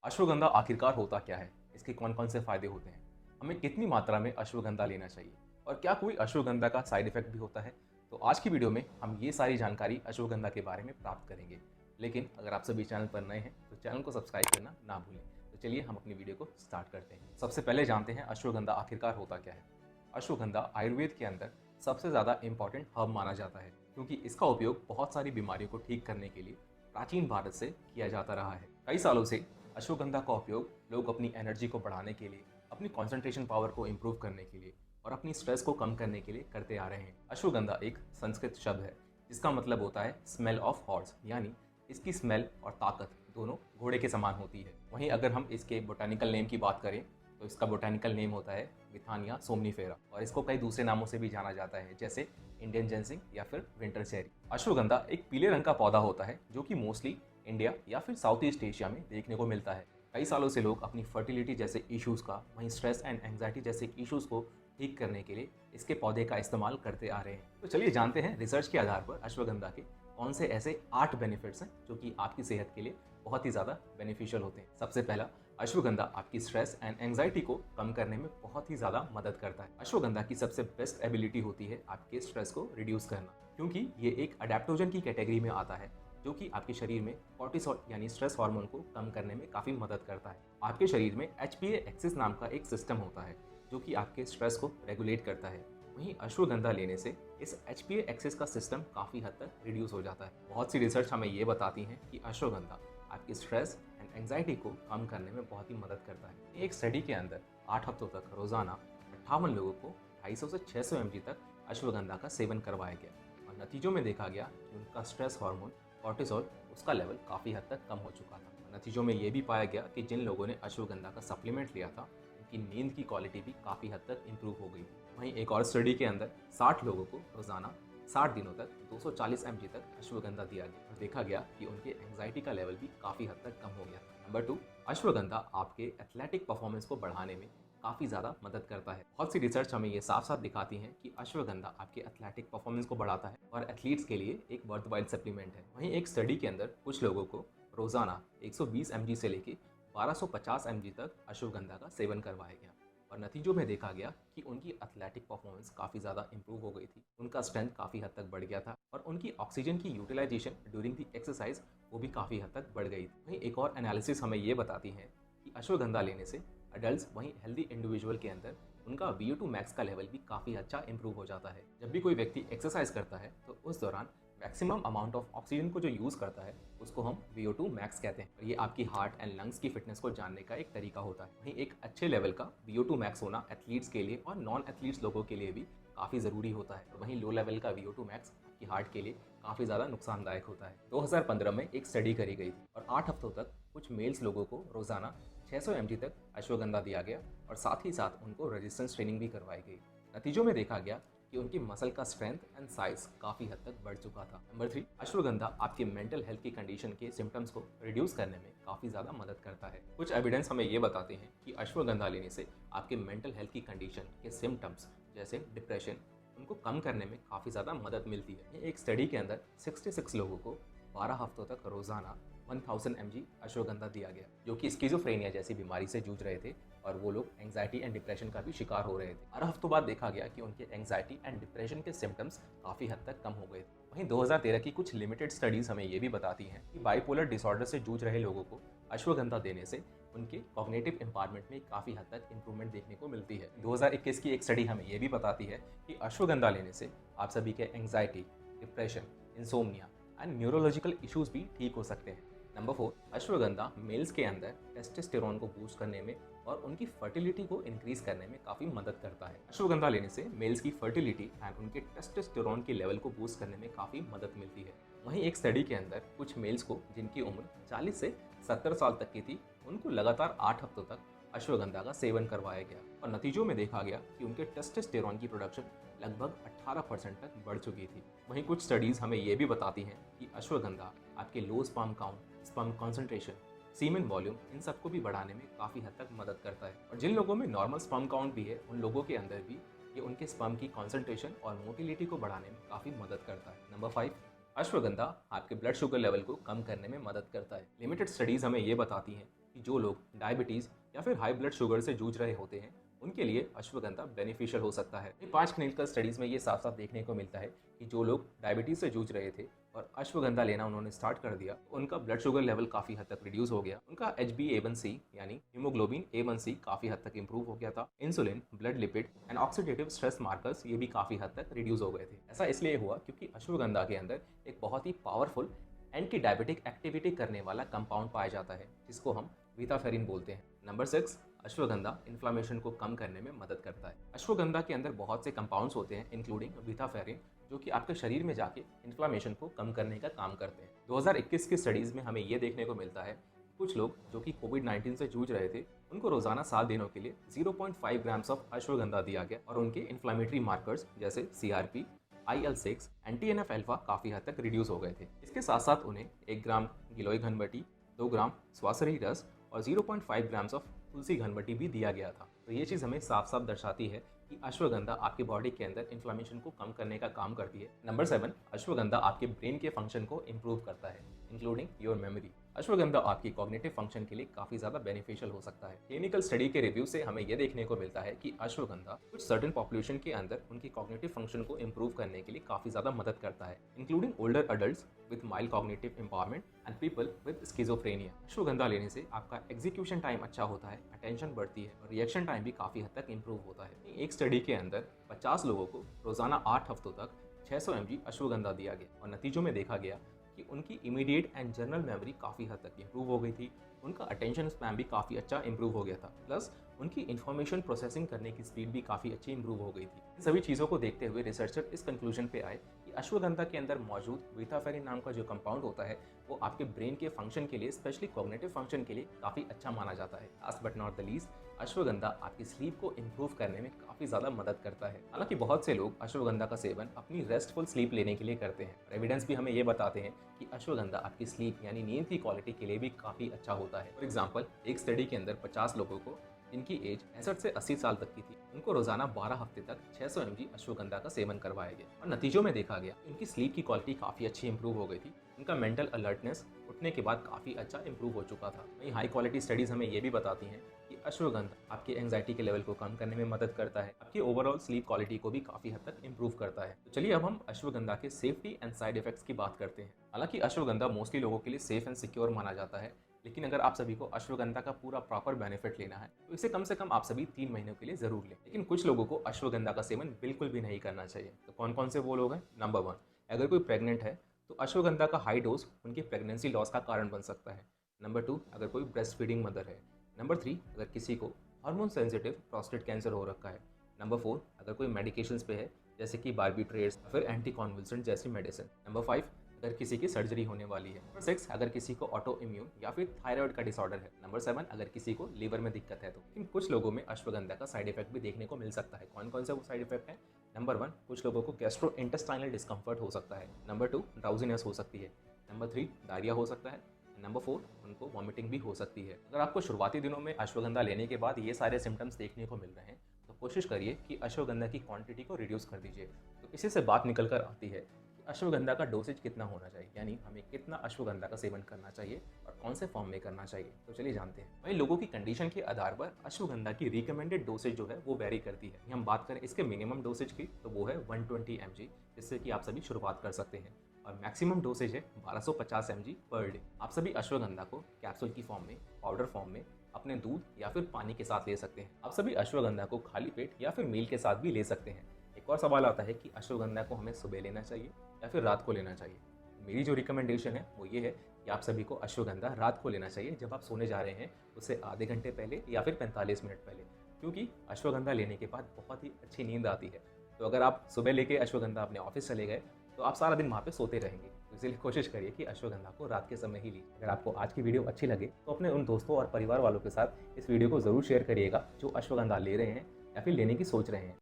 अश्वगंधा आखिरकार होता क्या है? इसके कौन-कौन से फायदे होते हैं? हमें कितनी मात्रा में अश्वगंधा लेना चाहिए? और क्या कोई अश्वगंधा का साइड इफेक्ट भी होता है? तो आज की वीडियो में हम ये सारी जानकारी अश्वगंधा के बारे में प्राप्त करेंगे। लेकिन अगर आप सभी चैनल पर नए हैं तो चैनल को सब्सक्राइब करना ना भूलें। तो चलिए हम अपनी वीडियो को स्टार्ट करते हैं। सबसे पहले जानते हैं अश्वगंधा आखिरकार होता क्या है? अश्वगंधा आयुर्वेद के अंदर सबसे ज़्यादा इम्पॉर्टेंट हर्ब माना जाता है क्योंकि इसका उपयोग बहुत सारी बीमारियों को ठीक करने के लिए प्राचीन भारत से किया जाता रहा है। कई सालों से अश्वगंधा का उपयोग लोग अपनी एनर्जी को बढ़ाने के लिए, अपनी कंसंट्रेशन पावर को इम्प्रूव करने के लिए और अपनी स्ट्रेस को कम करने के लिए करते आ रहे हैं। अश्वगंधा एक संस्कृत शब्द है जिसका मतलब होता है स्मेल ऑफ हॉर्स, यानी इसकी स्मेल और ताकत दोनों घोड़े के समान होती है। वहीं अगर हम इसके बोटानिकल नेम की बात करें तो इसका बोटानिकल नेम होता है विथानिया सोमनीफेरा और इसको कई दूसरे नामों से भी जाना जाता है, जैसे इंडियन जेंसिंग या फिर विंटर चेरी। अश्वगंधा एक पीले रंग का पौधा होता है जो कि मोस्टली इंडिया या फिर साउथ ईस्ट एशिया में देखने को मिलता है। कई सालों से लोग अपनी फर्टिलिटी जैसे इश्यूज़ का, वहीं स्ट्रेस एंड एंग्जाइटी जैसे इश्यूज़ को ठीक करने के लिए इसके पौधे का इस्तेमाल करते आ रहे हैं। तो चलिए जानते हैं रिसर्च के आधार पर अश्वगंधा के कौन से ऐसे 8 बेनिफिट्स हैं जो कि आपकी सेहत के लिए बहुत ही ज़्यादा बेनिफिशियल होते हैं। सबसे पहला, अश्वगंधा आपकी स्ट्रेस एंड एंग्जाइटी को कम करने में बहुत ही ज़्यादा मदद करता है। अश्वगंधा की सबसे बेस्ट एबिलिटी होती है आपके स्ट्रेस को रिड्यूस करना, क्योंकि ये एक अडेप्टोजन की कैटेगरी में आता है जो कि आपके शरीर में कॉर्टिसोल यानी स्ट्रेस हार्मोन को कम करने में काफ़ी मदद करता है। आपके शरीर में HPA एक्सिस नाम का एक सिस्टम होता है जो कि आपके स्ट्रेस को रेगुलेट करता है। वहीं अश्वगंधा लेने से इस HPA एक्सिस का सिस्टम काफ़ी हद तक रिड्यूस हो जाता है। बहुत सी रिसर्च हमें ये बताती हैं कि अश्वगंधा आपकी स्ट्रेस एंड एंग्जाइटी को कम करने में बहुत ही मदद करता है। एक स्टडी के अंदर 8 हफ्तों तक रोजाना 58 लोगों को 250 से 600 mg तक अश्वगंधा का सेवन करवाया गया और नतीजों में देखा गया कि उनका स्ट्रेस हार्मोन कॉर्टिसोल उसका लेवल काफ़ी हद तक कम हो चुका था। नतीजों में ये भी पाया गया कि जिन लोगों ने अश्वगंधा का सप्लीमेंट लिया था उनकी नींद की क्वालिटी भी काफ़ी हद तक इम्प्रूव हो गई थी। वहीं एक और स्टडी के अंदर 60 लोगों को रोजाना 60 दिनों तक 240 mg तक अश्वगंधा दिया गया और देखा गया कि उनके एंग्जाइटी का लेवल भी काफ़ी हद तक कम हो गया। नंबर 2, अश्वगंधा आपके एथलेटिक परफॉर्मेंस को बढ़ाने में काफ़ी ज़्यादा मदद करता है। बहुत सी रिसर्च हमें ये साफ साफ दिखाती है कि अश्वगंधा आपके एथलेटिक परफॉर्मेंस को बढ़ाता है और एथलीट्स के लिए एक वर्थवाइल सप्लीमेंट है। वहीं एक स्टडी के अंदर कुछ लोगों को रोजाना 120 mg से लेके 1250 mg तक अश्वगंधा का सेवन करवाया गया और नतीजों में देखा गया कि उनकी एथलेटिक परफॉर्मेंस काफ़ी ज़्यादा इंप्रूव हो गई थी, उनका स्ट्रेंथ काफ़ी हद तक बढ़ गया था और उनकी ऑक्सीजन की यूटिलाइजेशन ड्यूरिंग दी एक्सरसाइज वो भी काफ़ी हद तक बढ़ गई थी। वहीं एक और एनालिसिस हमें ये बताती है कि अश्वगंधा लेने से अडल्ट वहीं हेल्दी इंडिविजुअल के अंदर उनका VO2 मैक्स का लेवल भी काफ़ी अच्छा इंप्रूव हो जाता है। जब भी कोई व्यक्ति एक्सरसाइज करता है तो उस दौरान मैक्सिमम अमाउंट ऑफ ऑक्सीजन को जो यूज़ करता है उसको हम VO2 मैक्स कहते हैं और ये आपकी हार्ट एंड लंग्स की फिटनेस को जानने का एक तरीका होता है। वहीं एक अच्छे लेवल का VO2 मैक्स होना एथलीट्स के लिए और नॉन एथलीट्स लोगों के लिए भी काफ़ी ज़रूरी होता है और वहीं लो लेवल का VO2 मैक्स आपकी हार्ट के लिए काफ़ी ज़्यादा नुकसानदायक होता है। 2015 में एक स्टडी करी गई थी और 8 हफ्तों तक कुछ मेल्स लोगों को रोजाना 600 mg तक अश्वगंधा दिया गया और साथ ही साथ उनको रेजिस्टेंस ट्रेनिंग भी करवाई गई। नतीजों में देखा गया कि उनकी मसल का स्ट्रेंथ एंड साइज काफ़ी हद तक बढ़ चुका था। नंबर 3, अश्वगंधा आपके मेंटल हेल्थ की कंडीशन के सिम्टम्स को रिड्यूस करने में काफ़ी ज़्यादा मदद करता है। कुछ एविडेंस हमें ये बताते हैं कि अश्वगंधा लेने से आपके मेंटल हेल्थ की कंडीशन के सिम्टम्स जैसे डिप्रेशन उनको कम करने में काफ़ी ज़्यादा मदद मिलती है। एक स्टडी के अंदर 66 लोगों को 12 हफ्तों तक रोजाना 1000 mg अश्वगंधा दिया गया जो कि स्किज़ोफ्रेनिया जैसी बीमारी से जूझ रहे थे और वो लोग एंग्जाइटी एंड डिप्रेशन का भी शिकार हो रहे थे। 12 हफ्तों बाद देखा गया कि उनके एंग्जाइटी एंड डिप्रेशन के सिम्टम्स काफ़ी हद तक कम हो गए थे। वहीं 2013 की कुछ लिमिटेड स्टडीज़ हमें ये भी बताती हैं कि बाइपोलर डिसऑर्डर से जूझ रहे लोगों को अश्वगंधा देने से उनके कॉग्निटिव एम्पावरमेंट में काफ़ी हद तक इंप्रूवमेंट देखने को मिलती है। 2021 की एक स्टडी हमें ये भी बताती है कि अश्वगंधा लेने से आप सभी के anxiety, depression, insomnia and neurological issues भी ठीक हो सकते हैं। नंबर 4, अश्वगंधा मेल्स के अंदर टेस्टोस्टेरोन को बूस्ट करने में और उनकी फर्टिलिटी को इंक्रीज करने में काफ़ी मदद करता है। अश्वगंधा लेने से मेल्स की फर्टिलिटी एंड उनके टेस्टोस्टेरोन के लेवल को बूस्ट करने में काफ़ी मदद मिलती है। वहीं एक स्टडी के अंदर कुछ मेल्स को जिनकी उम्र 40 से 70 साल तक की थी उनको लगातार 8 हफ्तों तक अश्वगंधा का सेवन करवाया गया और नतीजों में देखा गया कि उनके टेस्टोस्टेरोन की प्रोडक्शन लगभग 18% तक बढ़ चुकी थी। वहीं कुछ स्टडीज़ हमें ये भी बताती हैं कि अश्वगंधा आपके low sperm count, sperm concentration, semen volume इन सबको भी बढ़ाने में काफ़ी हद तक मदद करता है और जिन लोगों में नॉर्मल स्पर्म काउंट भी है उन लोगों के अंदर भी ये उनके स्पर्म की कॉन्सेंट्रेशन और मोटिलिटी को बढ़ाने में काफ़ी मदद करता है। नंबर 5, अश्वगंधा आपके ब्लड शुगर लेवल को कम करने में मदद करता है। लिमिटेड स्टडीज़ हमें ये बताती हैं कि जो लोग डायबिटीज़ या फिर हाई ब्लड शुगर से जूझ रहे होते हैं उनके लिए अश्वगंधा बेनिफिशियल हो सकता है। 5 क्लिनिकल स्टडीज़ में ये साफ साफ देखने को मिलता है कि जो लोग डायबिटीज़ से जूझ रहे थे और अश्वगंधा लेना उन्होंने स्टार्ट कर दिया, उनका ब्लड शुगर लेवल काफ़ी हद तक रिड्यूस हो गया, उनका HbA1c यानी हीमोग्लोबिन A1c काफ़ी हद तक इंप्रूव हो गया था, insulin, blood lipid and oxidative stress markers ये भी काफ़ी हद तक रिड्यूस हो गए थे। ऐसा इसलिए हुआ क्योंकि अश्वगंधा के अंदर एक बहुत ही पावरफुल एंटी डायबिटिक एक्टिविटी करने वाला कंपाउंड पाया जाता है जिसको हम वीटाफेरिन बोलते हैं। नंबर 6, अश्वगंधा इन्फ्लामेशन को कम करने में मदद करता है। अश्वगंधा के अंदर बहुत से कंपाउंड्स होते हैं इंक्लूडिंग वीटाफेरिन जो कि आपके शरीर में जाके इन्फ्लामेशन को कम करने का काम करते हैं। 2021 की स्टडीज़ में हमें ये देखने को मिलता है कुछ लोग जो कि कोविड-19 से जूझ रहे थे उनको रोजाना 7 दिनों के लिए 0.5 ग्राम्स ऑफ अश्वगंधा दिया गया और उनके इन्फ्लामेटरी मार्कर्स जैसे CRP, IL-6, एंटी-NF अल्फा काफ़ी हद तक रिड्यूस हो गए थे। इसके साथ साथ उन्हें 1 ग्राम गिलोय घनबटी, 2 ग्राम स्वासरी रस और 0.5 ग्राम्स ऑफ तुलसी घनबटी भी दिया गया था। तो ये चीज़ हमें साफ साफ दर्शाती है कि अश्वगंधा आपकी बॉडी के अंदर इन्फ्लामेशन को कम करने का काम करती है। नंबर 7, अश्वगंधा आपके ब्रेन के फंक्शन को इम्प्रूव करता है इंक्लूडिंग योर मेमोरी। अश्वगंधा आपकी कॉग्निटिव फंक्शन के लिए काफ़ी ज़्यादा बेनिफिशियल हो सकता है। क्लिनिकल स्टडी के रिव्यू से हमें यह देखने को मिलता है कि अश्वगंधा कुछ सर्टेन पॉपुलेशन के अंदर उनकी कॉग्निटिव फंक्शन को इम्प्रूव करने के लिए काफ़ी ज़्यादा मदद करता है including older adults with mild cognitive empowerment and people with schizophrenia. Ashwagandha लेने से आपका एग्जीक्यूशन टाइम अच्छा होता है, अटेंशन बढ़ती है और रिएक्शन टाइम भी काफ़ी हद तक इम्प्रूव होता है। एक स्टडी के अंदर 50 लोगों को रोजाना 8 हफ्तों तक 600 mg अश्वगंधा दिया गया और नतीजों में देखा गया कि उनकी इमीडिएट एंड जनरल मेमोरी काफ़ी हद तक इंप्रूव हो गई थी, उनका अटेंशन स्पैन भी काफ़ी अच्छा इंप्रूव हो गया था, प्लस उनकी इन्फॉर्मेशन प्रोसेसिंग करने की स्पीड भी काफ़ी अच्छी इंप्रूव हो गई थी। इन सभी चीज़ों को देखते हुए रिसर्चर इस कंक्लूजन पे आए कि अश्वगंधा के अंदर मौजूद वीटाफेरिन नाम का जो कंपाउंड होता है वो आपके ब्रेन के फंक्शन के लिए, स्पेशली कॉग्निटिव फंक्शन के लिए काफ़ी अच्छा माना जाता है। Last but not the least, ashwagandha आपकी स्लीप को इम्प्रूव करने में काफ़ी ज़्यादा मदद करता है। हालांकि बहुत से लोग अश्वगंधा का सेवन अपनी रेस्टफुल स्लीप लेने के लिए करते हैं और एविडेंस भी हमें ये बताते हैं कि अश्वगंधा आपकी स्लीप यानी नींद की क्वालिटी के लिए भी काफ़ी अच्छा होता है। फॉर एग्जाम्पल, एक स्टडी के अंदर 50 लोगों को जिनकी एज 65 से 80 साल तक की थी उनको रोजाना 12 हफ्ते तक 600 mg अश्वगंधा का सेवन करवाया गया और नतीजों में देखा गया उनकी स्लीप की क्वालिटी काफ़ी अच्छी इंप्रूव हो गई थी, उनका मेंटल अलर्टनेस उठने के बाद काफ़ी अच्छा इंप्रूव हो चुका था। वहीं हाई क्वालिटी स्टडीज़ हमें ये भी बताती हैं कि अश्वगंधा आपके एंग्जाइटी के लेवल को कम करने में मदद करता है, आपकी ओवरऑल स्लीप क्वालिटी को भी काफ़ी हद तक इंप्रूव करता है। तो चलिए अब हम अश्वगंधा के सेफ्टी एंड साइड इफेक्ट्स की बात करते हैं। हालांकि अश्वगंधा मोस्टली लोगों के लिए सेफ एंड सिक्योर माना जाता है, लेकिन अगर आप सभी को अश्वगंधा का पूरा प्रॉपर बेनिफिट लेना है तो इसे कम से कम आप सभी 3 महीनों के लिए जरूर लें। लेकिन कुछ लोगों को अश्वगंधा का सेवन बिल्कुल भी नहीं करना चाहिए। तो कौन कौन से वो लोग हैं? नंबर 1, अगर कोई प्रेग्नेंट है तो अश्वगंधा का हाई डोज उनके प्रेगनेंसी लॉस का कारण बन सकता है। नंबर 2, अगर कोई ब्रेस्ट फीडिंग मदर है। नंबर 3, अगर किसी को हार्मोन सेंसिटिव प्रोस्टेट कैंसर हो रखा है। नंबर 4, अगर कोई मेडिकेशंस पे है जैसे कि बार्बिट्रेट्स या फिर एंटी कॉन्वल्सेंट जैसी मेडिसिन। नंबर 5, अगर किसी की सर्जरी होने वाली है। नंबर 6, अगर किसी को ऑटो इम्यून या फिर थायराइड का डिसऑर्डर है। नंबर 7, अगर किसी को लीवर में दिक्कत है तो। लेकिन कुछ लोगों में अश्वगंधा का साइड इफेक्ट भी देखने को मिल सकता है। कौन कौन से वो साइड इफेक्ट है? नंबर 1, कुछ लोगों को गैस्ट्रो इंटेस्टाइनल डिस्कम्फर्ट हो सकता है। नंबर 2, ड्राउजीनेस हो सकती है। नंबर 3, डायरिया हो सकता है। नंबर 4, उनको वॉमिटिंग भी हो सकती है। अगर आपको शुरुआती दिनों में अश्वगंधा लेने के बाद ये सारे सिम्टम्स देखने को मिल रहे हैं तो कोशिश करिए कि अश्वगंधा की क्वांटिटी को रिड्यूस कर दीजिए। तो इसी से बात निकल कर आती है कि अश्वगंधा का डोसेज कितना होना चाहिए, यानी हमें कितना अश्वगंधा का सेवन करना चाहिए और कौन से फॉर्म में करना चाहिए। तो चलिए जानते हैं। वहीं लोगों की कंडीशन के आधार पर अश्वगंधा की रिकमेंडेड डोसेज जो है वो वेरी करती है। हम बात करें इसके मिनिमम डोसेज की तो वो है 120 mg, जिससे कि आप सभी शुरुआत कर सकते हैं, और मैक्सिमम डोसेज है 1250 mg पर डे। आप सभी अश्वगंधा को कैप्सूल की फॉर्म में, पाउडर फॉर्म में, अपने दूध या फिर पानी के साथ ले सकते हैं। आप सभी अश्वगंधा को खाली पेट या फिर मील के साथ भी ले सकते हैं। एक और सवाल आता है कि अश्वगंधा को हमें सुबह लेना चाहिए या फिर रात को लेना चाहिए। मेरी जो रिकमेंडेशन है वो ये है कि आप सभी को अश्वगंधा रात को लेना चाहिए, जब आप सोने जा रहे हैं उससे आधे घंटे पहले या फिर 45 मिनट पहले, क्योंकि अश्वगंधा लेने के बाद बहुत ही अच्छी नींद आती है। तो अगर आप सुबह लेके अश्वगंधा अपने ऑफिस चले गए तो आप सारा दिन वहाँ पे सोते रहेंगे। तो इसलिए कोशिश करिए कि अश्वगंधा को रात के समय ही लीजिए। अगर आपको आज की वीडियो अच्छी लगे तो अपने उन दोस्तों और परिवार वालों के साथ इस वीडियो को ज़रूर शेयर करिएगा जो अश्वगंधा ले रहे हैं या फिर लेने की सोच रहे हैं।